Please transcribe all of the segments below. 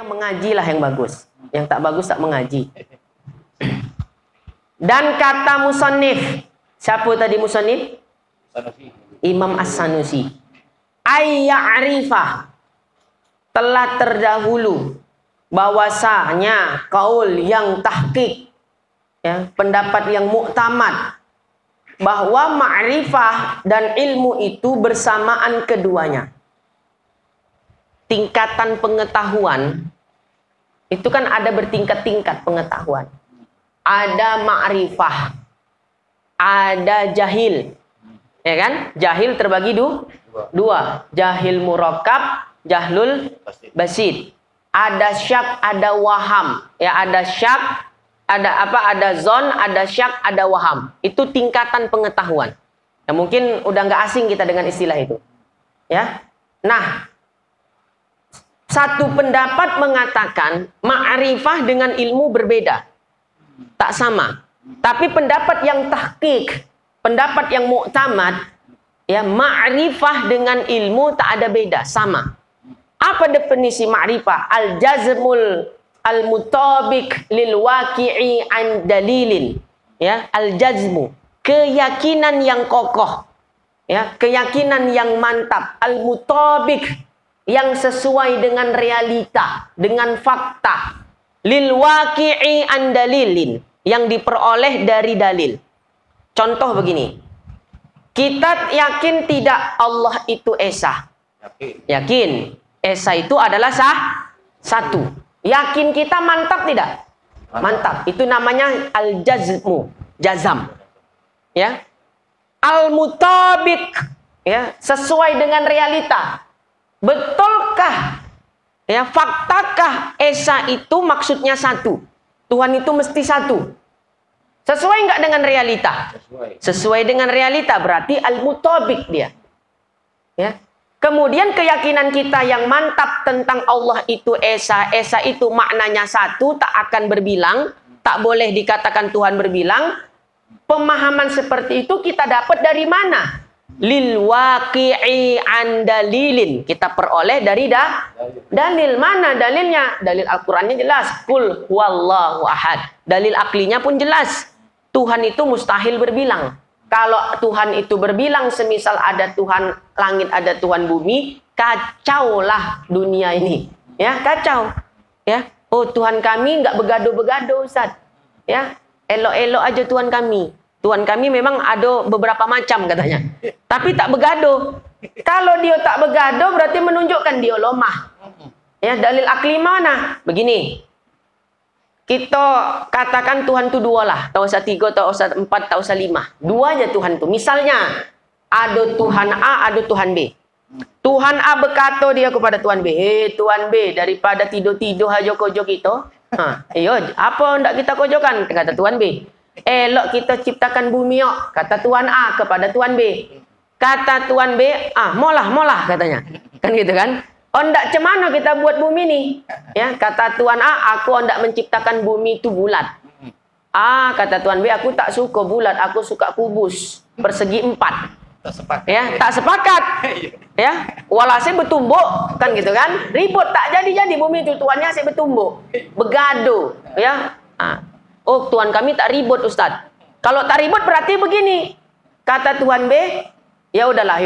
yang mengajilah yang bagus. Yang tak bagus tak mengaji. Dan kata musannif, siapa tadi musannif? Imam As-Sanusi. Ayya'rifah, telah terdahulu bahwasanya kaul yang tahqiq, ya, pendapat yang muktamad, bahwa ma'rifah dan ilmu itu bersamaan keduanya. Tingkatan pengetahuan itu kan ada bertingkat-tingkat pengetahuan. Ada ma'rifah, ada jahil, ya kan? Jahil terbagi dua, jahil murakkab, jahlul basit. Ada syak, ada waham, ya, ada syak, ada apa? Ada zon, ada syak, ada waham. Itu tingkatan pengetahuan. Ya, mungkin udah nggak asing kita dengan istilah itu, ya. Nah, satu pendapat mengatakan ma'rifah dengan ilmu berbeda. Tak sama. Tapi pendapat yang tahqiq, pendapat yang muktamad, ya, ma'rifah dengan ilmu tak ada beda, sama. Apa definisi ma'rifah? Al-jazmul al-mutabiq lil waqi'i an dalilin. Ya, al-jazmu, keyakinan yang kokoh. Ya, keyakinan yang mantap, al-mutabiq, yang sesuai dengan realita, dengan fakta. Lil waqi'i an dalilin, yang diperoleh dari dalil. Contoh begini. Kita yakin tidak Allah itu esa? Yakin. Esa itu adalah satu. Yakin kita mantap tidak? Mantap. Itu namanya al-jazmu, jazam. Ya. Al-mutabiq, ya, sesuai dengan realita. Betulkah? Ya, faktakah esa itu maksudnya satu? Tuhan itu mesti satu. Sesuai nggak dengan realita? Sesuai dengan realita, berarti al-mutabiq dia. Ya. Kemudian keyakinan kita yang mantap tentang Allah itu esa, esa itu maknanya satu, tak akan berbilang, tak boleh dikatakan Tuhan berbilang. Pemahaman seperti itu kita dapat dari mana? Lil waqi'i an dalilin, kita peroleh dari dalil. Mana dalilnya? Dalil Al-Qur'annya jelas, qul huwallahu ahad. Dalil aklinya pun jelas, Tuhan itu mustahil berbilang. Kalau Tuhan itu berbilang, semisal ada Tuhan langit, ada Tuhan bumi, kacaulah dunia ini. Ya, kacau. Ya, oh Tuhan kami nggak begado-begado, Ustaz. Ya, elok-elok aja Tuhan kami. Tuhan kami memang ada beberapa macam katanya. Tapi tak begado. Kalau dia tak begado berarti menunjukkan dia lemah. Ya, dalil akli mana? Begini. Kita katakan Tuhan itu dua lah. Tak usah tiga, tak usah empat, tak usah lima. Dua aja Tuhan itu. Misalnya, ada Tuhan A, ada Tuhan B. Tuhan A berkata dia kepada Tuhan B. Tuhan B, daripada tidur-tidur aja kojo kita. Iya, apa hendak kita kojokan? Kata Tuhan B. Elok kita ciptakan bumi, ok, kata Tuhan A kepada Tuhan B. Kata Tuhan B, molah katanya. Kan gitu kan? Ondak cemana kita buat bumi nih? Ya, kata Tuhan A, aku ondak menciptakan bumi itu bulat. Kata Tuhan B, aku tak suka bulat, aku suka kubus, persegi 4. Tak sepakat. Ya, tak sepakat. Ya, walhasil bertumbuk, kan gitu kan? Ribut tak jadi bumi itu, tuannya saya bertumbuk. Begado, ya. Oh, Tuhan kami tak ribut, Ustaz. Kalau tak ribut berarti begini. Kata Tuhan B, ya udahlah.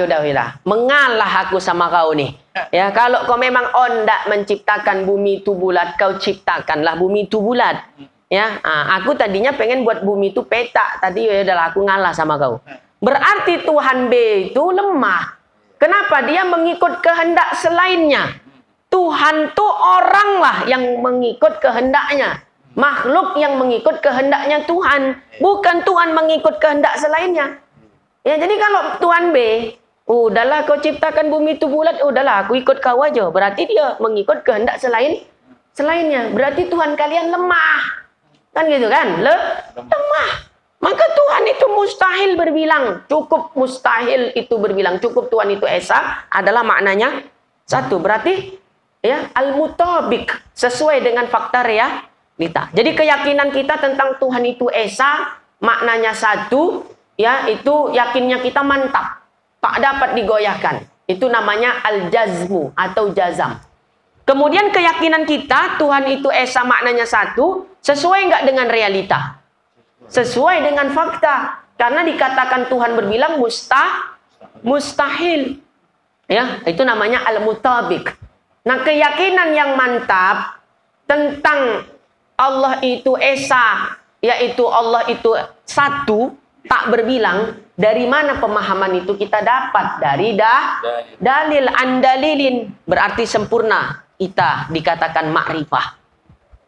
Mengalah aku sama kau nih. Ya, kalau kau memang ondak menciptakan bumi itu bulat, kau ciptakanlah bumi itu bulat. Ya, aku tadinya pengen buat bumi itu petak. Tadi ya udahlah, aku ngalah sama kau. Berarti Tuhan B itu lemah. Kenapa? Dia mengikut kehendak selainnya. Tuhan tuh orang lah yang mengikut kehendaknya. Makhluk yang mengikut kehendaknya Tuhan. Bukan Tuhan mengikut kehendak selainnya. Ya, jadi kalau Tuhan B, udahlah kau ciptakan bumi itu bulat, udahlah aku ikut kau aja. Berarti dia mengikut kehendak selainnya. Berarti Tuhan kalian lemah. Kan gitu kan? Lemah. Maka Tuhan itu mustahil berbilang. Cukup mustahil itu berbilang. Cukup Tuhan itu esa adalah maknanya satu. Berarti ya al-mutabiq, sesuai dengan fakta realita. Jadi keyakinan kita tentang Tuhan itu esa, maknanya satu, ya itu yakinnya kita mantap, tak dapat digoyahkan. Itu namanya al-jazmu atau jazam. Kemudian keyakinan kita Tuhan itu esa maknanya satu, sesuai nggak dengan realita? Sesuai dengan fakta. Karena dikatakan Tuhan berbilang mustahil. Ya, itu namanya al-mutabik. Nah, keyakinan yang mantap tentang Allah itu esa, yaitu Allah itu satu, tak berbilang. Dari mana pemahaman itu kita dapat? Dari dalil, andalilin, berarti sempurna. Kita dikatakan makrifah.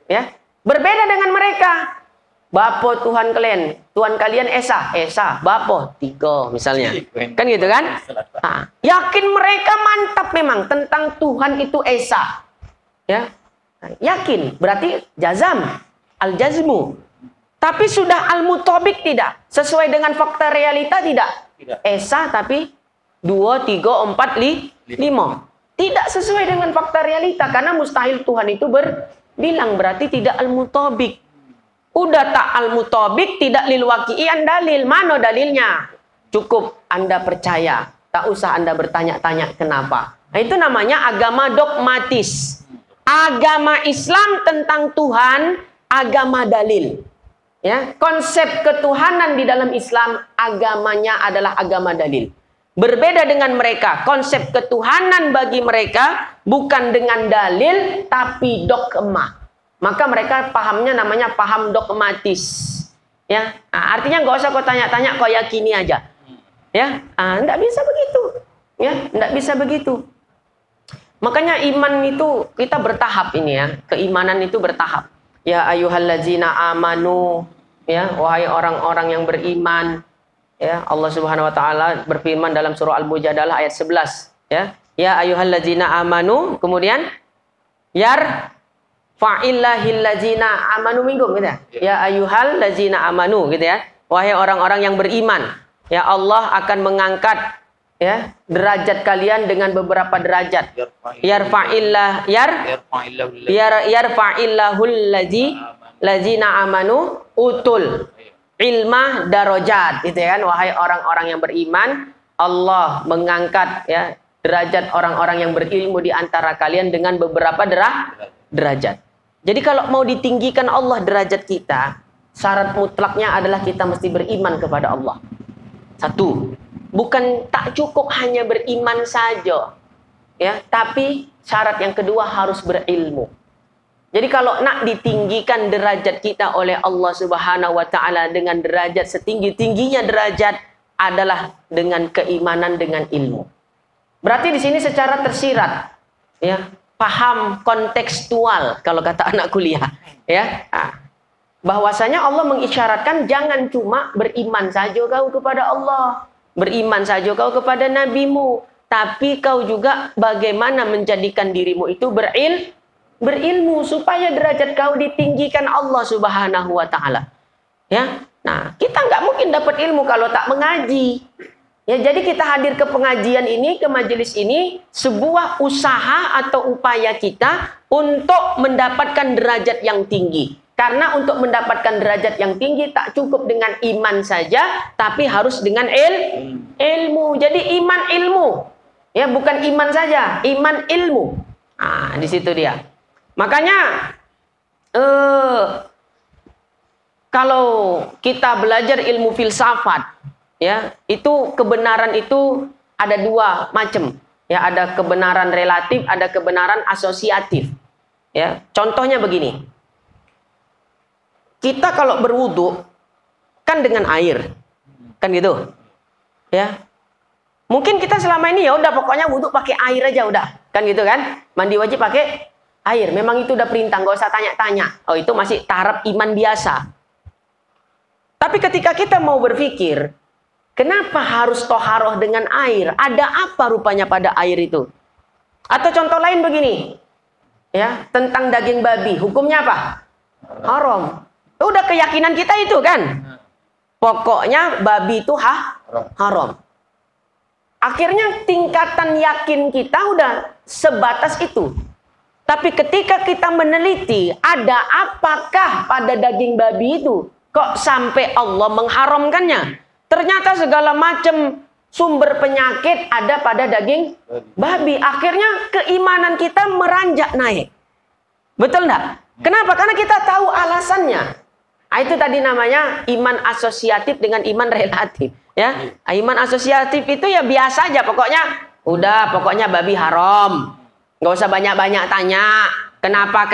Ya, berbeda dengan mereka. Bapo Tuhan kalian esa, bapo tiga misalnya. Kan gitu kan? Nah, yakin mereka mantap memang tentang Tuhan itu esa. Ya. Yakin, berarti jazam, al-jazmu. Tapi sudah al-mutabik tidak? Sesuai dengan fakta realita tidak? Esa tapi 2, 3, 4, 5. Tidak sesuai dengan fakta realita. Karena mustahil Tuhan itu berbilang. Berarti tidak al-mutabik. Udah tak al-mutabik, tidak lil waqi'ian dalil. Mana dalilnya? Cukup Anda percaya. Tak usah Anda bertanya-tanya kenapa. Nah, itu namanya agama dogmatis. Agama Islam tentang Tuhan, agama dalil. Ya, konsep ketuhanan di dalam Islam, agamanya adalah agama dalil. Berbeda dengan mereka, konsep ketuhanan bagi mereka bukan dengan dalil, tapi dogma. Maka mereka pahamnya namanya paham dogmatis. Ya, nah, artinya nggak usah kau tanya-tanya, kau yakini aja. Ya, nggak bisa begitu. Ya, nggak bisa begitu. Makanya iman itu kita bertahap ini ya, keimanan itu bertahap. Ya ayyuhallazina amanu, ya wahai orang-orang yang beriman. Ya, Allah Subhanahu wa taala berfirman dalam surah Al-Mujadalah ayat 11, ya. Ya ayyuhallazina amanu, kemudian fa'illahil ladzina amanu minkum gitu ya. Ya ayyuhallazina amanu gitu ya. Wahai orang-orang yang beriman, ya Allah akan mengangkat ya derajat kalian dengan beberapa derajat. Yarfa'illahul ladzina amanu utul ilmah darajat, gitu ya kan. Wahai orang-orang yang beriman, Allah mengangkat ya derajat orang-orang yang berilmu di antara kalian dengan beberapa derajat. Jadi kalau mau ditinggikan Allah derajat kita, syarat mutlaknya adalah kita mesti beriman kepada Allah. Satu, bukan tak cukup hanya beriman saja, ya, tapi syarat yang kedua harus berilmu. Jadi kalau nak ditinggikan derajat kita oleh Allah Subhanahu wa taala dengan derajat setinggi-tingginya derajat adalah dengan keimanan, dengan ilmu. Berarti di sini secara tersirat ya, paham kontekstual kalau kata anak kuliah, ya. Bahwasanya Allah mengisyaratkan jangan cuma beriman saja kau kepada Allah, beriman saja kau kepada nabimu, tapi kau juga bagaimana menjadikan dirimu itu berilmu supaya derajat kau ditinggikan Allah Subhanahu wa taala. Ya. Nah, kita nggak mungkin dapat ilmu kalau tak mengaji. Ya, jadi kita hadir ke pengajian ini, ke majelis ini sebuah usaha atau upaya kita untuk mendapatkan derajat yang tinggi. Karena untuk mendapatkan derajat yang tinggi tak cukup dengan iman saja, tapi harus dengan ilmu. Jadi iman ilmu. Ya, bukan iman saja, iman ilmu. Nah, di situ dia. Makanya kalau kita belajar ilmu filsafat, ya, itu kebenaran itu ada dua macam. Ya, ada kebenaran relatif, ada kebenaran asosiatif. Ya, contohnya begini. Kita kalau berwudu kan dengan air. Kan gitu. Ya. Mungkin kita selama ini ya udah pokoknya wudu pakai air aja udah. Kan gitu kan? Mandi wajib pakai air. Memang itu udah perintah, nggak usah tanya-tanya. Oh, itu masih taraf iman biasa. Tapi ketika kita mau berpikir, kenapa harus toharoh dengan air? Ada apa rupanya pada air itu? Atau contoh lain begini, ya, tentang daging babi, hukumnya apa? Haram. Udah keyakinan kita itu kan. Pokoknya babi itu haram. Akhirnya tingkatan yakin kita udah sebatas itu. Tapi ketika kita meneliti, ada apakah pada daging babi itu? Kok sampai Allah mengharamkannya? Ternyata segala macam sumber penyakit ada pada daging babi. Akhirnya keimanan kita meranjak naik. Betul enggak? Kenapa? Karena kita tahu alasannya. Itu tadi namanya iman asosiatif dengan iman relatif. Ya, iman asosiatif itu ya biasa aja. Pokoknya babi haram. Nggak usah banyak-banyak tanya. Kenapa?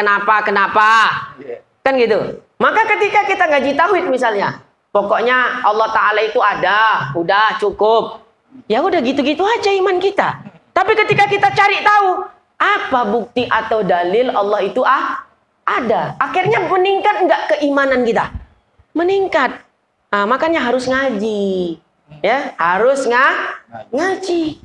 Kan gitu. Maka ketika kita ngaji tauhid misalnya, pokoknya Allah Ta'ala itu ada, udah cukup. Ya udah gitu-gitu aja iman kita. Tapi ketika kita cari tahu, apa bukti atau dalil Allah itu ada. Akhirnya meningkat enggak keimanan kita? Meningkat. Makanya harus ngaji. Ya, harus ngaji.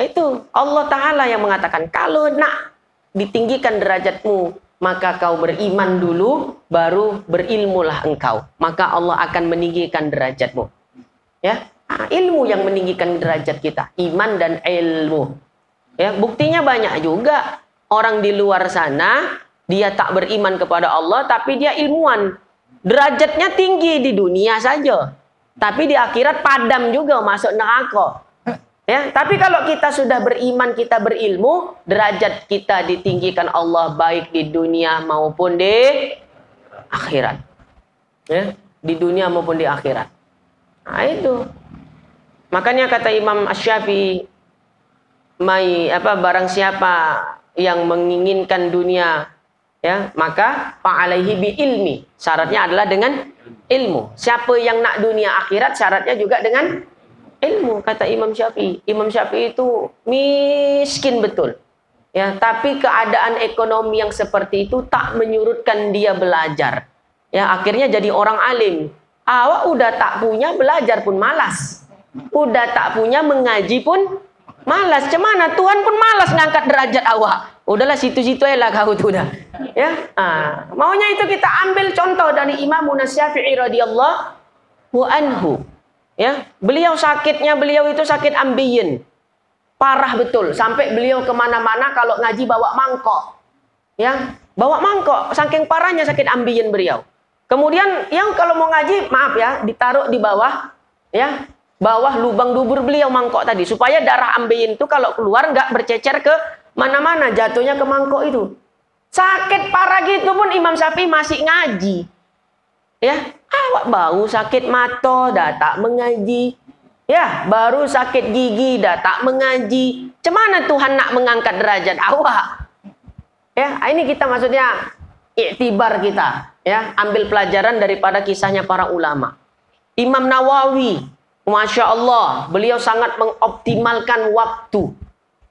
Itu Allah Ta'ala yang mengatakan, kalau nak ditinggikan derajatmu, maka kau beriman dulu, baru berilmulah engkau. Maka Allah akan meninggikan derajatmu. Ya, ilmu yang meninggikan derajat kita, iman dan ilmu. Ya, buktinya banyak juga. Orang di luar sana, dia tak beriman kepada Allah, tapi dia ilmuwan. Derajatnya tinggi di dunia saja, tapi di akhirat padam juga, masuk neraka. Ya, tapi kalau kita sudah beriman, kita berilmu, derajat kita ditinggikan Allah baik di dunia maupun di akhirat. Ya, di dunia maupun di akhirat. Itu. Makanya kata Imam Asy-Syafi'i, barang siapa yang menginginkan dunia, ya, maka fa'alaihi bi ilmi. Syaratnya adalah dengan ilmu. Siapa yang nak dunia akhirat, syaratnya juga dengan ilmu, kata Imam Syafi'i. Imam Syafi'i itu miskin betul. Ya, tapi keadaan ekonomi yang seperti itu tak menyurutkan dia belajar. Ya, akhirnya jadi orang alim. Awak udah tak punya, belajar pun malas. Udah tak punya, mengaji pun malas. Cemana Tuhan pun malas ngangkat derajat awak. Udahlah situ-situ aja lah kau tuh dah. Ya, maunya itu kita ambil contoh dari Imam Syafi'i radhiyallahu anhu. Ya, beliau sakitnya, beliau itu sakit ambeien. Parah betul, sampai beliau kemana-mana kalau ngaji bawa mangkok. Ya, bawa mangkok, saking parahnya sakit ambeien beliau. Kemudian yang kalau mau ngaji, maaf ya, ditaruh di bawah, ya, bawah lubang dubur beliau mangkok tadi, supaya darah ambeien itu kalau keluar nggak bercecer ke mana-mana, jatuhnya ke mangkok itu. Sakit parah gitu pun Imam Syafi'i masih ngaji. Ya, awak baru sakit mata, dah tak mengaji. Ya, baru sakit gigi, dah tak mengaji. Cemana Tuhan nak mengangkat derajat awak? Ya, ini kita maksudnya iktibar kita. Ya, ambil pelajaran daripada kisahnya para ulama. Imam Nawawi, Masya Allah, beliau sangat mengoptimalkan waktu.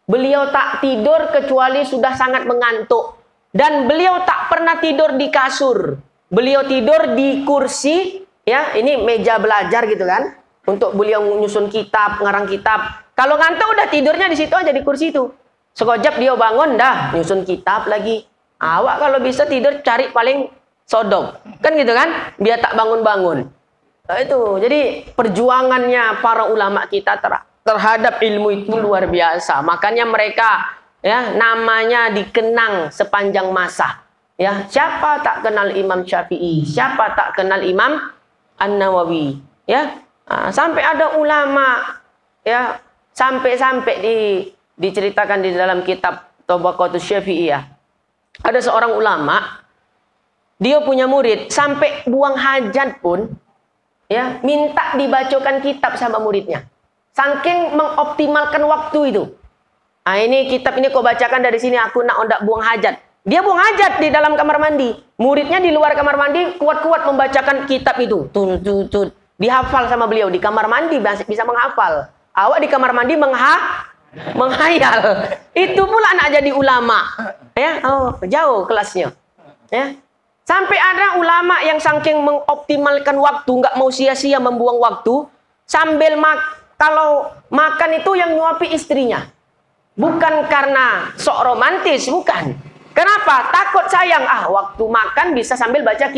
Beliau tak tidur kecuali sudah sangat mengantuk. Dan beliau tak pernah tidur di kasur. Beliau tidur di kursi, ya, ini meja belajar gitu kan. Untuk beliau nyusun kitab, ngarang kitab. Kalau ngantuk udah tidurnya di situ aja di kursi itu. Sekejap dia bangun dah nyusun kitab lagi. Awak kalau bisa tidur cari paling sodok. Kan gitu kan? Biar tak bangun-bangun. Itu. Jadi perjuangannya para ulama kita terhadap ilmu itu luar biasa. Makanya mereka, ya, namanya dikenang sepanjang masa. Ya, siapa tak kenal Imam Syafi'i? Siapa tak kenal Imam An-Nawawi? Ya, sampai ada ulama, ya, sampai diceritakan di dalam kitab Tabaqatus Syafi'iyah. Ada seorang ulama, dia punya murid, sampai buang hajat pun, ya, minta dibacakan kitab sama muridnya. Saking mengoptimalkan waktu itu. Ini kitab ini kau bacakan dari sini, aku nak ondak buang hajat. Dia buang hajat di dalam kamar mandi. Muridnya di luar kamar mandi kuat-kuat membacakan kitab itu. Tut. Dihafal sama beliau di kamar mandi, bisa menghafal. Awak di kamar mandi menghayal. Itu pula anak jadi ulama. Ya, jauh kelasnya. Ya. Sampai ada ulama yang saking mengoptimalkan waktu, nggak mau sia-sia membuang waktu, sambil kalau makan itu yang nyuapi istrinya. Bukan karena sok romantis, bukan. Kenapa? Takut sayang. Waktu makan bisa sambil baca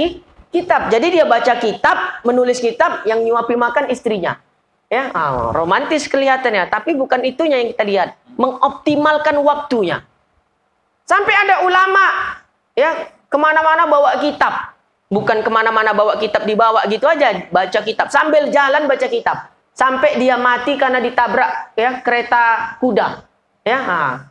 kitab. Jadi dia baca kitab, menulis kitab, yang nyuapi makan istrinya. Ya, romantis kelihatannya, tapi bukan itunya yang kita lihat. Mengoptimalkan waktunya. Sampai ada ulama, ya, kemana-mana bawa kitab. Bukan kemana-mana bawa kitab, dibawa gitu aja. Baca kitab, sambil jalan baca kitab. sampai dia mati karena ditabrak ya kereta kuda. Ya,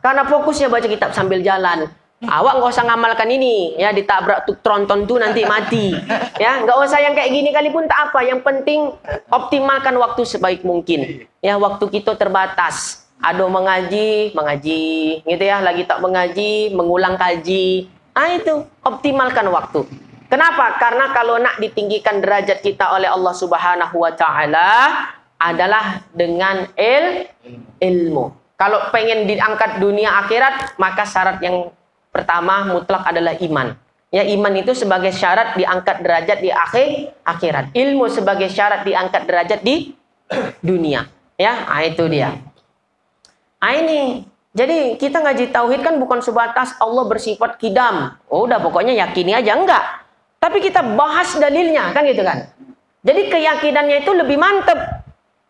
karena fokusnya baca kitab sambil jalan. Awak nggak usah ngamalkan ini, ya ditabrak tuh tronton tuh nanti mati. Ya, nggak usah yang kayak gini kali pun tak apa. Yang penting optimalkan waktu sebaik mungkin. Ya, waktu kita terbatas. Ada mengaji, gitu ya. Lagi tak mengaji, mengulang kaji. Itu optimalkan waktu. Kenapa? Karena kalau nak ditinggikan derajat kita oleh Allah Subhanahu wa taala adalah dengan ilmu. Kalau pengen diangkat dunia akhirat, maka syarat yang pertama mutlak adalah iman. Ya, iman itu sebagai syarat diangkat derajat di akhirat. Ilmu sebagai syarat diangkat derajat di dunia. Ya, itu dia. Ini. Jadi kita ngaji tauhid kan bukan sebatas Allah bersifat kidam. Oh, udah pokoknya yakini aja, enggak. Tapi kita bahas dalilnya, kan gitu kan. Jadi keyakinannya itu lebih mantap.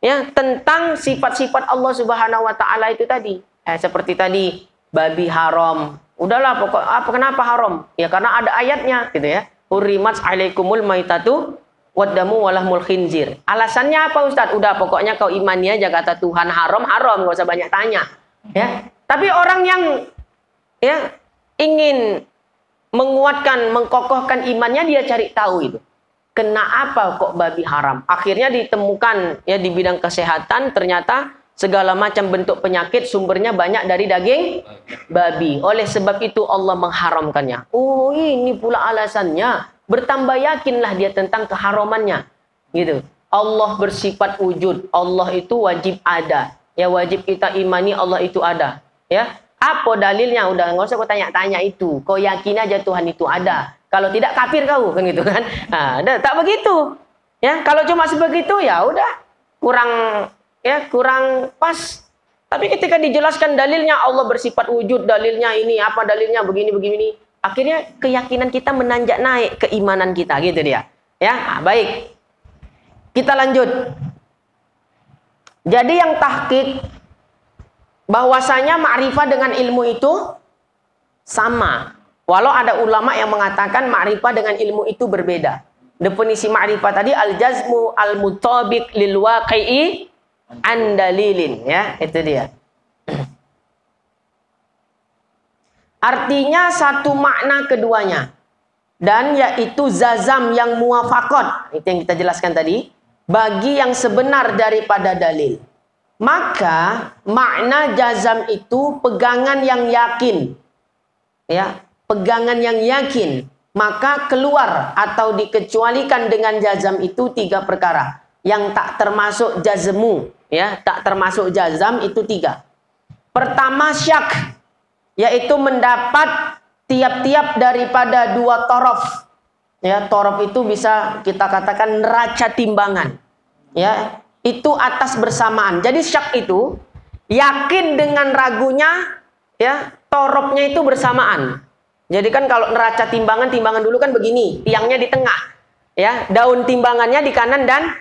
Ya, tentang sifat-sifat Allah Subhanahu wa taala itu tadi. Seperti tadi, babi haram. Udahlah pokok kenapa haram? Ya karena ada ayatnya gitu ya. Hurrimat alaikumul maitatu waddamu walahmul khinzir. Alasannya apa Ustaz? Udah pokoknya kau imani aja kata Tuhan haram, enggak usah banyak tanya. Ya. Tapi orang yang ya ingin menguatkan, mengkokohkan imannya dia cari tahu itu. Kenapa kok babi haram? Akhirnya ditemukan ya di bidang kesehatan ternyata segala macam bentuk penyakit sumbernya banyak dari daging babi. Oleh sebab itu Allah mengharamkannya. Oh, ini pula alasannya. Bertambah yakinlah dia tentang keharamannya. Gitu. Allah bersifat wujud. Allah itu wajib ada. Ya, wajib kita imani Allah itu ada. Ya. Apa dalilnya? Udah nggak usah kau tanya-tanya itu. Kau yakin aja Tuhan itu ada. Kalau tidak kafir kau, kan gitu kan? Tak begitu. Ya, kalau cuma sebegitu ya udah kurang pas. Tapi ketika dijelaskan dalilnya Allah bersifat wujud, dalilnya ini apa dalilnya begini. Akhirnya keyakinan kita menanjak naik keimanan kita gitu dia. Ya, baik. Kita lanjut. Jadi yang tahqiq bahwasanya ma'rifah dengan ilmu itu sama. Walau ada ulama yang mengatakan ma'rifah dengan ilmu itu berbeda. Definisi ma'rifah tadi al-jazmu al-mutabiq lil waqi'i an dalilin, ya, itu dia. Artinya satu makna keduanya. Dan yaitu zazam yang muwafaqat, itu yang kita jelaskan tadi, bagi yang sebenar daripada dalil. Maka makna jazam itu pegangan yang yakin. Ya, pegangan yang yakin. Maka keluar atau dikecualikan dengan jazam itu 3 perkara. Yang tak termasuk jazmu, ya, tak termasuk jazam itu 3. Pertama syak, yaitu mendapat tiap-tiap daripada 2 torof. Ya, torof itu bisa kita katakan neraca timbangan. Ya, itu atas bersamaan. Jadi syak itu yakin dengan ragunya, ya, torofnya itu bersamaan. Jadi kan kalau neraca timbangan dulu kan begini, tiangnya di tengah. Ya, daun timbangannya di kanan dan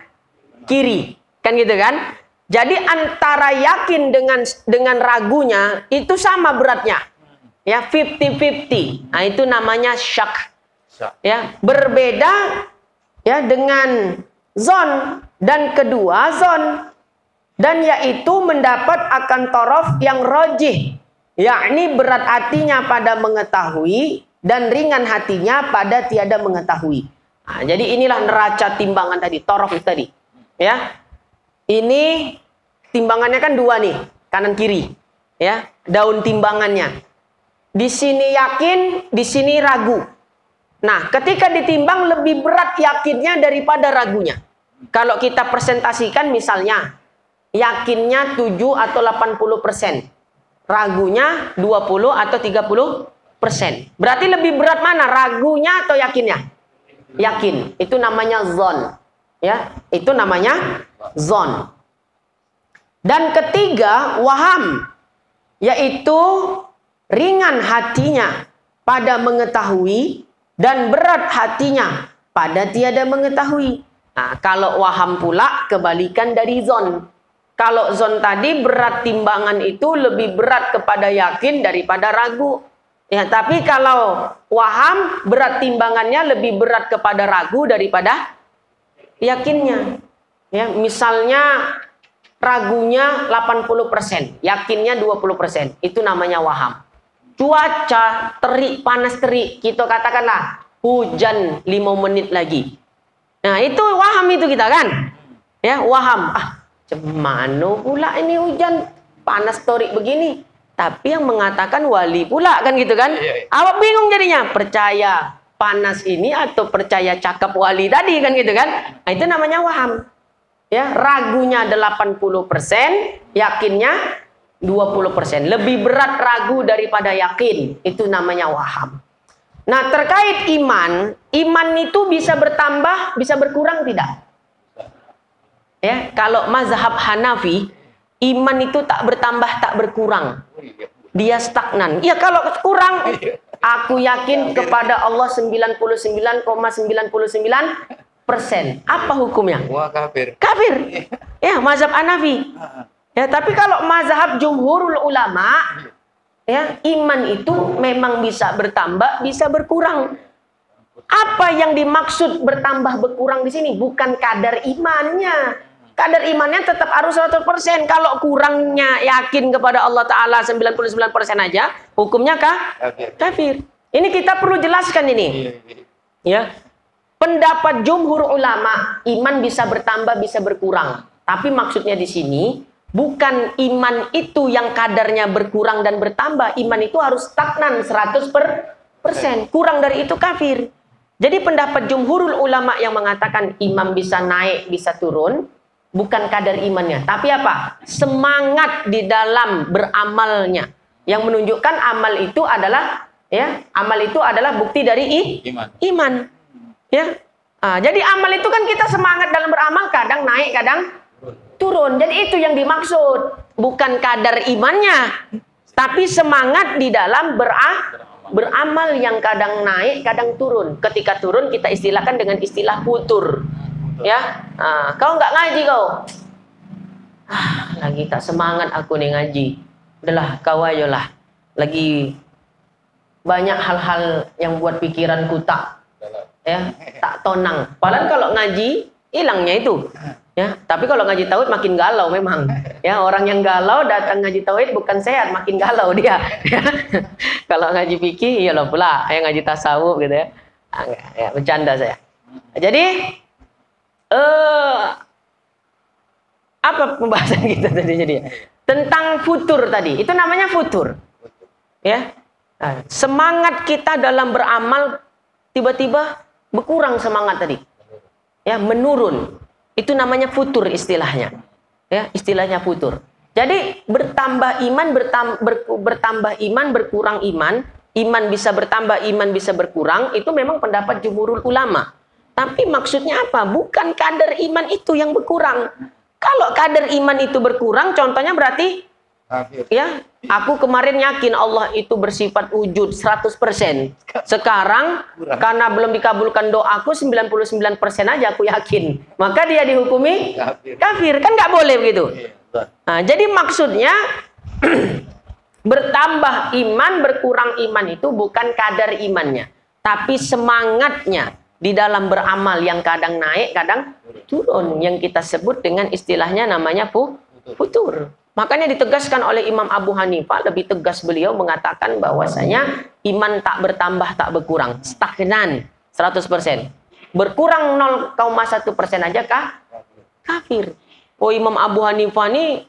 kiri. Kan gitu kan? Jadi antara yakin dengan ragunya itu sama beratnya. Ya, 50-50. Nah, itu namanya syak. Ya, berbeda ya dengan zon, dan kedua zon, dan yaitu mendapat akan torof yang rojih, yakni berat hatinya pada mengetahui dan ringan hatinya pada tiada mengetahui. Nah, jadi inilah neraca timbangan tadi, torof itu tadi. Ya, ini timbangannya kan 2 nih, kanan kiri. Ya, daun timbangannya. Di sini yakin, di sini ragu. Nah, ketika ditimbang lebih berat yakinnya daripada ragunya. Kalau kita presentasikan misalnya, yakinnya 7 atau 80%. Ragunya 20 atau 30%. Berarti lebih berat mana? Ragunya atau yakinnya? Yakin. Itu namanya zon. Ya, itu namanya zon. Dan ketiga, waham. Yaitu ringan hatinya pada mengetahui dan berat hatinya pada tiada mengetahui. Nah, kalau waham pula kebalikan dari zon. Kalau zon tadi berat timbangan itu lebih berat kepada yakin daripada ragu. Ya, tapi kalau waham berat timbangannya lebih berat kepada ragu daripada yakinnya. Ya, misalnya ragunya 80%, yakinnya 20%. Itu namanya waham. Cuaca terik, panas terik, kita katakanlah hujan 5 menit lagi. Nah, itu waham itu kita kan? Ya, waham. Cemano pula ini hujan panas terik begini. Tapi yang mengatakan wali pula kan gitu kan? Awak bingung jadinya, percaya panas ini atau percaya cakap wali tadi kan gitu kan? Nah, itu namanya waham. Ya, ragunya 80%, yakinnya 20%. Lebih berat ragu daripada yakin. Itu namanya waham. Nah, terkait iman, iman itu bisa bertambah, bisa berkurang tidak? Ya, kalau mazhab Hanafi, iman itu tak bertambah, tak berkurang. Dia stagnan. Ya, kalau kurang, aku yakin kepada Allah 99,99%. Apa hukumnya? Wah, kafir. Kafir. Ya, mazhab Hanafi. Ya, tapi kalau mazhab jumhurul ulama, ya, iman itu memang bisa bertambah, bisa berkurang. Apa yang dimaksud bertambah berkurang di sini? Bukan kadar imannya. Kadar imannya tetap harus 100%. Kalau kurangnya yakin kepada Allah Ta'ala 99% aja, hukumnya kafir. Ini kita perlu jelaskan ini. Ya. Pendapat jumhur ulama, iman bisa bertambah, bisa berkurang. Tapi maksudnya di sini, bukan iman itu yang kadarnya berkurang dan bertambah. Iman itu harus stagnan 100%. Kurang dari itu kafir. Jadi pendapat jumhurul ulama yang mengatakan iman bisa naik, bisa turun, bukan kadar imannya. Tapi apa? Semangat di dalam beramalnya. Yang menunjukkan amal itu adalah, ya, amal itu adalah bukti dari iman. Ya. Jadi amal itu kan kita semangat dalam beramal, kadang naik, kadang turun. Jadi itu yang dimaksud. Bukan kadar imannya. Tapi semangat di dalam beramal yang kadang naik, kadang turun. Ketika turun kita istilahkan dengan istilah futur. Ya, kau nggak ngaji kau. Lagi tak semangat aku nih ngaji. Udahlah, kau ayolah. Lagi banyak hal-hal yang buat pikiranku tak tonang. Padahal kalau ngaji hilangnya itu. Ya, tapi kalau ngaji tauhid makin galau memang. Ya, orang yang galau datang ngaji tauhid bukan sehat, makin galau dia. Kalau ngaji fikih, iyalah pula. Yang ngaji tasawuf gitu ya. Ya, bercanda saya. Jadi apa pembahasan kita tadi jadi? Tentang futur tadi. Itu namanya futur. Ya. Semangat kita dalam beramal tiba-tiba berkurang semangat tadi. Ya, menurun. Itu namanya futur istilahnya. Ya, istilahnya futur. Jadi bertambah iman, bertambah iman, berkurang iman, iman bisa bertambah, iman bisa berkurang, itu memang pendapat jumhurul ulama. Tapi maksudnya apa? Bukan kadar iman itu yang berkurang. Kalau kadar iman itu berkurang, contohnya berarti, ya, aku kemarin yakin Allah itu bersifat wujud 100%. Sekarang, karena belum dikabulkan doaku 99% aja aku yakin. Maka dia dihukumi kafir. Kan nggak boleh begitu. Nah, jadi maksudnya, bertambah iman, berkurang iman itu bukan kadar imannya. Tapi semangatnya. Di dalam beramal yang kadang naik, kadang turun. Yang kita sebut dengan istilahnya namanya futur. Makanya ditegaskan oleh Imam Abu Hanifah, lebih tegas beliau mengatakan bahwasanya iman tak bertambah, tak berkurang. Stagnan 100%. Berkurang 0,1% aja kafir. Oh, Imam Abu Hanifah ini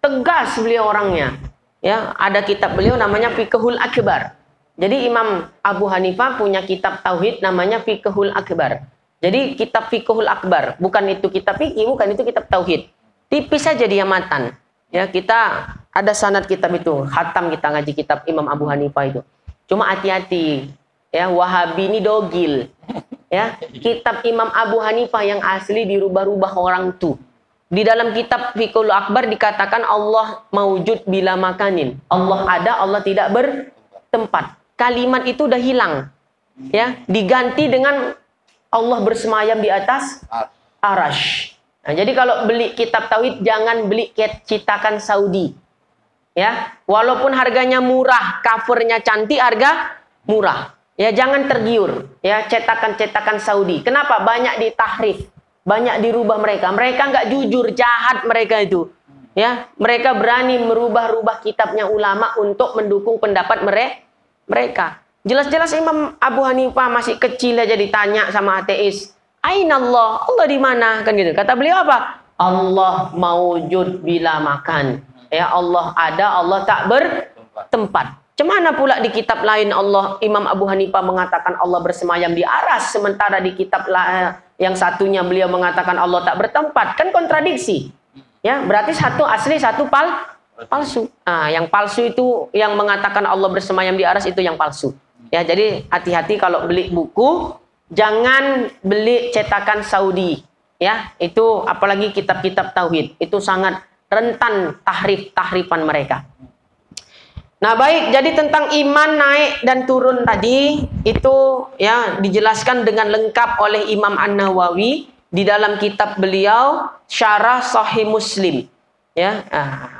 tegas beliau orangnya. Ya, ada kitab beliau namanya Fiqhul Akbar. Jadi Imam Abu Hanifah punya kitab tauhid namanya Fiqhul Akbar. Jadi kitab Fiqhul Akbar, bukan itu kitab fikih, bukan itu kitab tauhid. Tipis saja dia matan. Ya, kita ada sanad kitab itu, khatam kita ngaji kitab Imam Abu Hanifah itu. Cuma hati-hati. Ya, Wahabi ini dogil. Ya, kitab Imam Abu Hanifah yang asli dirubah-rubah orang tuh. Di dalam kitab Fiqhul Akbar dikatakan Allah maujud bila makanin. Allah ada, Allah tidak bertempat. Kalimat itu udah hilang, ya, diganti dengan Allah bersemayam di atas arash. Nah, jadi kalau beli kitab tauhid jangan beli cetakan Saudi, ya, walaupun harganya murah, covernya cantik, harga murah, ya, jangan tergiur, ya, cetakan-cetakan Saudi. Kenapa? Banyak ditahrif, banyak dirubah mereka. Mereka nggak jujur, jahat mereka itu. Ya, mereka berani merubah-rubah kitabnya ulama untuk mendukung pendapat mereka. Jelas-jelas Imam Abu Hanifah masih kecil aja ditanya sama ateis, "Aina Allah? Allah di mana?" Kan gitu. Kata beliau apa? Allah maujud bila makan. Ya, Allah ada, Allah tak bertempat. Cemana pula di kitab lain Allah, Imam Abu Hanifah mengatakan Allah bersemayam di aras, sementara di kitab yang satunya beliau mengatakan Allah tak bertempat. Kan kontradiksi. Ya, berarti satu asli, satu palsu. Nah, yang palsu itu yang mengatakan Allah bersemayam di aras itu yang palsu. Ya, jadi hati-hati kalau beli buku, jangan beli cetakan Saudi. Ya, itu apalagi kitab-kitab tauhid, itu sangat rentan tahrifan mereka. Nah, baik, jadi tentang iman naik dan turun tadi itu ya dijelaskan dengan lengkap oleh Imam An-Nawawi di dalam kitab beliau Syarah Sahih Muslim. Ya,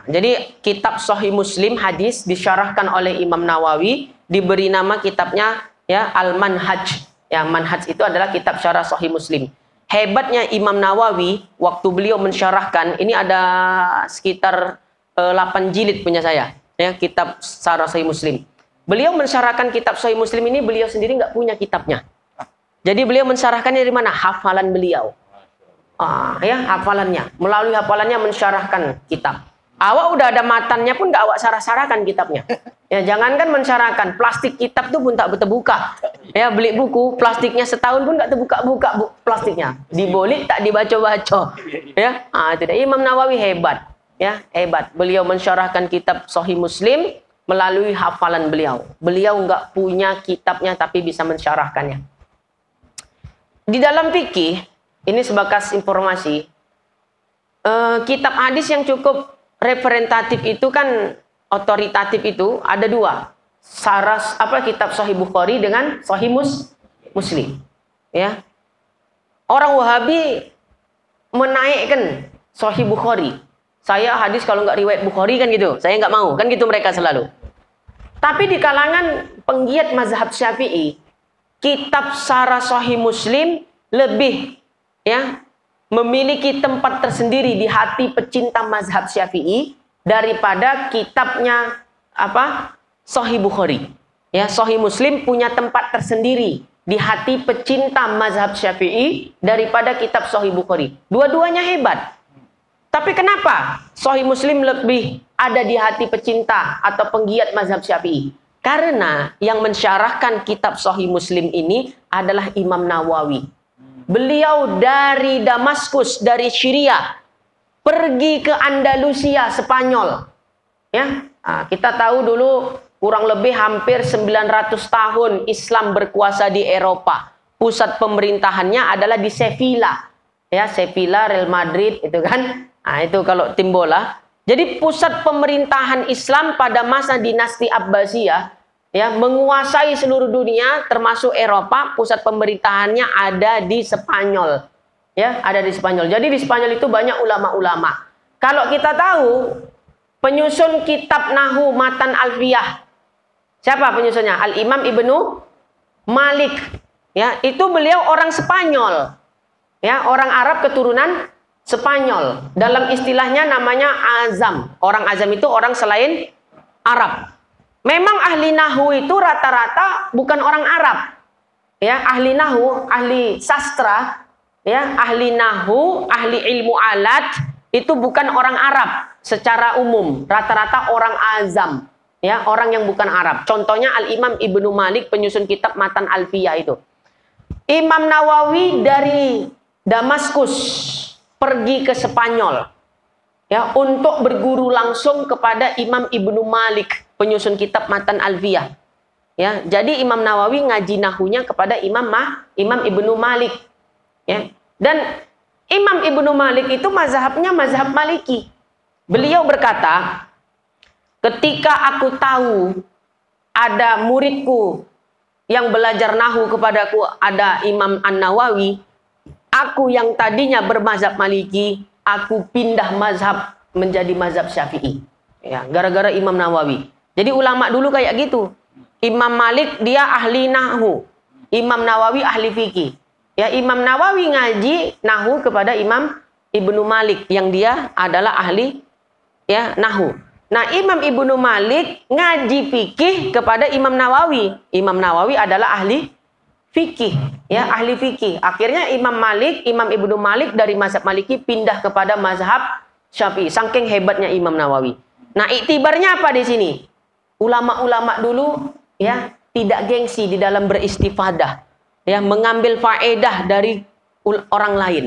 jadi kitab Sahih Muslim hadis disyarahkan oleh Imam Nawawi, diberi nama kitabnya ya Al-Manhaj. Ya, Manhaj itu adalah kitab Syarah Sahih Muslim. Hebatnya Imam Nawawi waktu beliau mensyarahkan, ini ada sekitar 8 jilid punya saya. Ya, kitab Syarah Sahih Muslim. Beliau mensyarahkan kitab Sahih Muslim ini, beliau sendiri nggak punya kitabnya. Jadi beliau mensyarahkannya dari mana? Hafalan beliau. Ya, hafalannya. Melalui hafalannya mensyarahkan kitab. Awak udah ada matannya pun nggak awak sarah-sarahkan kitabnya. Ya, jangankan mensyarahkan, plastik kitab tuh pun tak terbuka. Ya, beli buku, plastiknya setahun pun nggak terbuka-buka plastiknya. Dibolik tak dibaca-baca. Ya, tidak. Imam Nawawi hebat. Ya, hebat. Beliau mensyarahkan kitab Sahih Muslim melalui hafalan beliau. Beliau nggak punya kitabnya tapi bisa mensyarahkannya. Di dalam fikih, ini sebagai informasi, kitab hadis yang cukup representatif itu kan otoritatif itu ada 2. Kitab Sahih Bukhari dengan Sahih Muslim. Ya. Orang Wahabi menaikkan Sahih Bukhari. Saya hadis kalau nggak riwayat Bukhari kan gitu. Saya nggak mau. Kan gitu mereka selalu. Tapi di kalangan penggiat mazhab Syafi'i, kitab Syarah Sahih Muslim lebih ya memiliki tempat tersendiri di hati pecinta mazhab Syafi'i daripada kitabnya Sahih Bukhari. Ya, Sahih Muslim punya tempat tersendiri di hati pecinta mazhab Syafi'i daripada kitab Sahih Bukhari. Dua-duanya hebat. Tapi kenapa Sahih Muslim lebih ada di hati pecinta atau penggiat mazhab Syafi'i? Karena yang mensyarahkan kitab Sahih Muslim ini adalah Imam Nawawi. Beliau dari Damaskus, dari Syria, pergi ke Andalusia, Spanyol. Ya, kita tahu dulu kurang lebih hampir 900 tahun Islam berkuasa di Eropa. Pusat pemerintahannya adalah di Sevilla. Ya, Sevilla, Real Madrid itu kan. Itu kalau tim bola. Jadi pusat pemerintahan Islam pada masa dinasti Abbasiyah ya menguasai seluruh dunia termasuk Eropa. Pusat pemerintahannya ada di Spanyol. Ya, ada di Spanyol. Jadi di Spanyol itu banyak ulama-ulama. Kalau kita tahu penyusun kitab Nahwu Matan Alfiyah. Siapa penyusunnya? Al-Imam Ibnu Malik. Ya, itu beliau orang Spanyol. Ya, orang Arab keturunan Spanyol. Dalam istilahnya namanya azam. Orang azam itu orang selain Arab. Memang ahli nahwu itu rata-rata bukan orang Arab. Ya, ahli nahwu, ahli sastra, ya, ahli nahwu, ahli ilmu alat itu bukan orang Arab secara umum. Rata-rata orang azam. Ya, orang yang bukan Arab. Contohnya Al-Imam Ibnu Malik penyusun kitab Matan Alfiyah itu. Imam Nawawi dari Damaskus pergi ke Spanyol ya untuk berguru langsung kepada Imam Ibnu Malik penyusun kitab Matan Alfiyah. Ya, jadi Imam Nawawi ngaji nahunya kepada Imam Ibnu Malik. Ya. Dan Imam Ibnu Malik itu mazhabnya mazhab Maliki. Beliau berkata, ketika aku tahu ada muridku yang belajar nahu kepadaku ada Imam An-Nawawi, aku yang tadinya bermazhab Maliki, aku pindah mazhab menjadi mazhab Syafi'i. Ya, gara-gara Imam Nawawi. Jadi ulama dulu kayak gitu. Imam Malik dia ahli nahwu, Imam Nawawi ahli fikih. Ya, Imam Nawawi ngaji Nahwu kepada Imam Ibnu Malik yang dia adalah ahli ya Nahwu. Nah, Imam Ibnu Malik ngaji fikih kepada Imam Nawawi. Imam Nawawi adalah ahli fikih, ya, ahli fikih. Akhirnya Imam Ibnu Malik dari mazhab Maliki pindah kepada mazhab Syafi'i. Saking hebatnya Imam Nawawi. Nah, iktibarnya apa di sini? Ulama-ulama dulu ya tidak gengsi di dalam beristifadah, ya, mengambil faedah dari orang lain.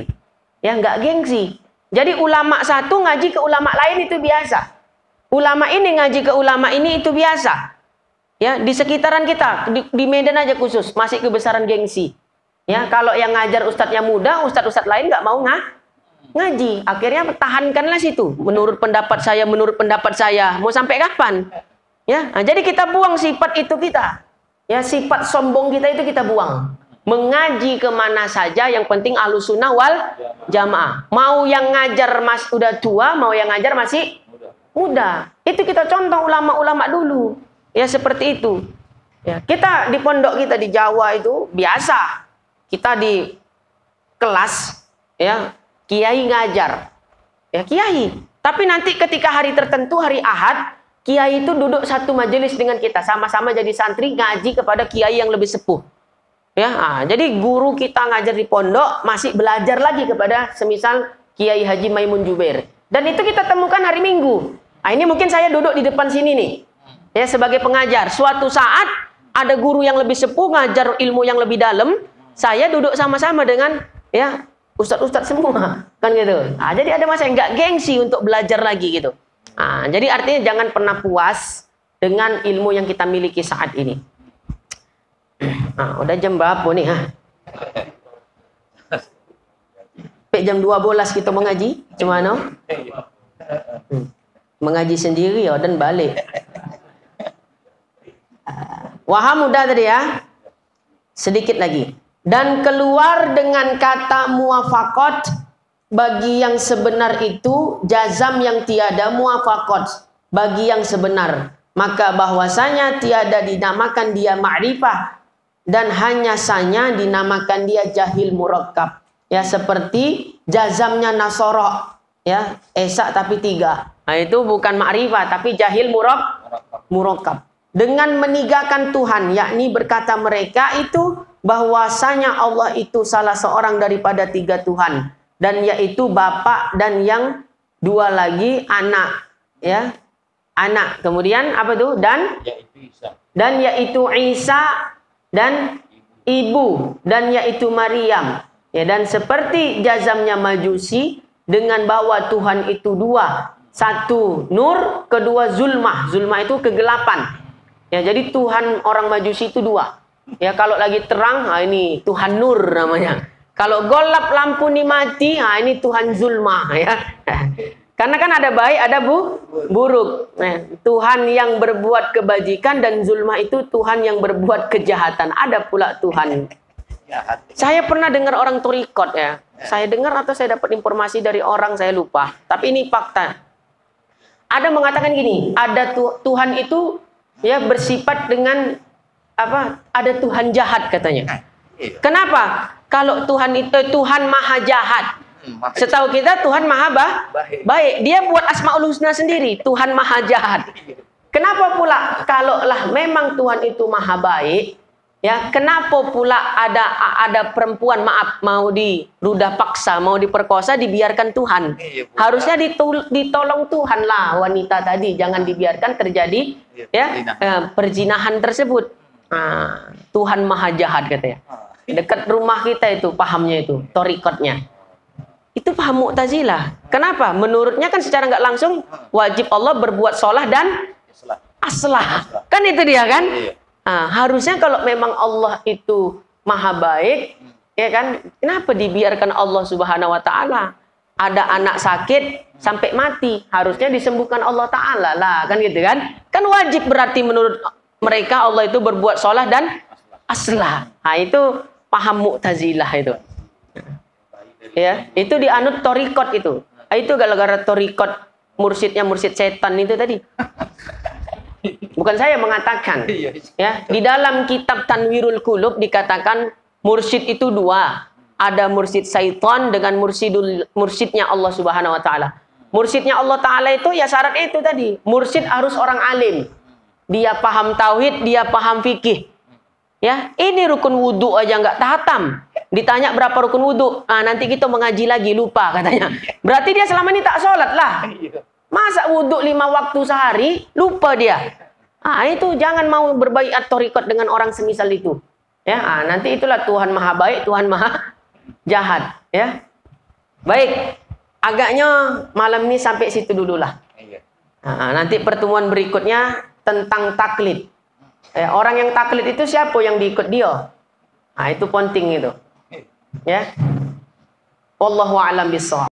Ya, nggak gengsi. Jadi ulama satu ngaji ke ulama lain itu biasa. Ulama ini ngaji ke ulama ini itu biasa. Ya, di sekitaran kita, di Medan aja khusus, masih kebesaran gengsi. Ya, kalau yang ngajar ustadznya muda, ustadz lain nggak mau ngaji. Akhirnya pertahankanlah situ. Menurut pendapat saya. Mau sampai kapan? Ya, nah, jadi kita buang sifat itu kita. Ya, sifat sombong kita itu kita buang. Mengaji kemana saja, yang penting ahlus sunnah wal jamaah. Mau yang ngajar mas udah tua, mau yang ngajar masih muda. Itu kita contoh ulama-ulama dulu. Ya, seperti itu. Ya, kita di pondok kita di Jawa itu biasa. Kita di kelas, ya, kiai ngajar. Ya, kiai. Tapi nanti ketika hari tertentu, hari Ahad, kiai itu duduk satu majelis dengan kita. Sama-sama jadi santri ngaji kepada kiai yang lebih sepuh. Ya, jadi guru kita ngajar di pondok masih belajar lagi kepada semisal Kiai Haji Maimun Jubair. Dan itu kita temukan hari Minggu. Nah, ini mungkin saya duduk di depan sini nih. Ya, sebagai pengajar. Suatu saat ada guru yang lebih sepuh ngajar ilmu yang lebih dalam, saya duduk sama-sama dengan ya ustadz-ustadz semua, kan gitu. Nah, jadi ada masa yang nggak gengsi untuk belajar lagi gitu. Nah, jadi artinya jangan pernah puas dengan ilmu yang kita miliki saat ini. Nah, udah jam berapa nih? Sampai jam 12 kita mengaji, gimana? Mengaji sendiri ya dan balik. Waham udah tadi ya? Sedikit lagi. Dan keluar dengan kata muwafaqat bagi yang sebenar itu, jazam yang tiada, muwafaqat bagi yang sebenar. Maka bahwasanya tiada dinamakan dia ma'rifah dan hanya sanya dinamakan dia jahil murakkab. Ya, seperti jazamnya Nasoro, ya, esak tapi 3. Nah, itu bukan ma'rifah tapi jahil murakkab. Dengan meninggalkan Tuhan, yakni berkata mereka itu bahwasanya Allah itu salah seorang daripada 3 Tuhan, dan yaitu Bapa dan yang 2 lagi anak, ya, anak. Kemudian apa tuh? Dan yaitu Isa dan ibu, dan yaitu Maryam. Ya, dan seperti jazamnya Majusi dengan bahwa Tuhan itu 2, 1 nur, kedua zulmah. Zulmah itu kegelapan. Ya, jadi Tuhan orang Majusi itu 2. Ya, kalau lagi terang, nah ini Tuhan nur namanya. Kalau golap lampu ini mati, nah ini Tuhan zulmah, ya. Karena kan ada baik, ada buruk. Nah, Tuhan yang berbuat kebajikan dan zulmah itu Tuhan yang berbuat kejahatan. Ada pula Tuhan. Saya pernah dengar orang torikot, ya. Saya dengar atau saya dapat informasi dari orang, saya lupa. Tapi ini fakta. Ada mengatakan gini, ada Tuhan itu ya bersifat dengan apa? Ada Tuhan jahat katanya. Kenapa? Kalau Tuhan itu Tuhan maha jahat. Setahu kita Tuhan maha baik. Dia buat Asmaul Husna sendiri. Tuhan maha jahat. Kenapa pula kalaulah memang Tuhan itu maha baik, ya, kenapa pula ada perempuan mau dirudah paksa, mau diperkosa, dibiarkan Tuhan? Harusnya ditolong Tuhan lah wanita tadi, jangan dibiarkan terjadi ya perzinahan tersebut. Nah, Tuhan maha jahat katanya. Dekat rumah kita itu pahamnya itu, torikotnya. Itu paham Mu'tazilah. Kenapa? Menurutnya kan secara nggak langsung wajib Allah berbuat sholah dan aslah. Kan itu dia kan? Nah, harusnya kalau memang Allah itu maha baik, ya kan? Kenapa dibiarkan Allah Subhanahu wa taala? Ada anak sakit sampai mati, harusnya disembuhkan Allah taala lah, kan gitu kan? Kan wajib berarti menurut mereka Allah itu berbuat sholah dan aslah. Nah, itu paham Mu'tazilah itu. Ya, itu dianut torikot itu. Itu gara-gara torikot mursyidnya mursyid setan itu tadi. Bukan saya mengatakan. Ya, di dalam kitab Tanwirul Qulub dikatakan mursyid itu 2. ada mursid syaitan dengan mursidnya Allah Subhanahu wa taala. Mursidnya Allah taala itu ya syaratnya itu tadi. Mursid harus orang alim. Dia paham tauhid, dia paham fikih. Ya, ini rukun wudu aja nggak tahatam. Ditanya berapa rukun wudu? Ah, nanti kita mengaji lagi, lupa katanya. Berarti dia selama ini tak sholat lah. Masa wudu 5 waktu sehari, lupa dia. Ah, itu jangan mau berbaiat thariqat dengan orang semisal itu. Ya, nanti itulah Tuhan Maha Baik, Tuhan Maha Jahat. Ya, baik. Agaknya malam ini sampai situ dululah. Nanti pertemuan berikutnya tentang taklid. Orang yang taklid itu siapa yang diikut dia? Itu penting itu. Ya. Wallahu a'lam bishawab.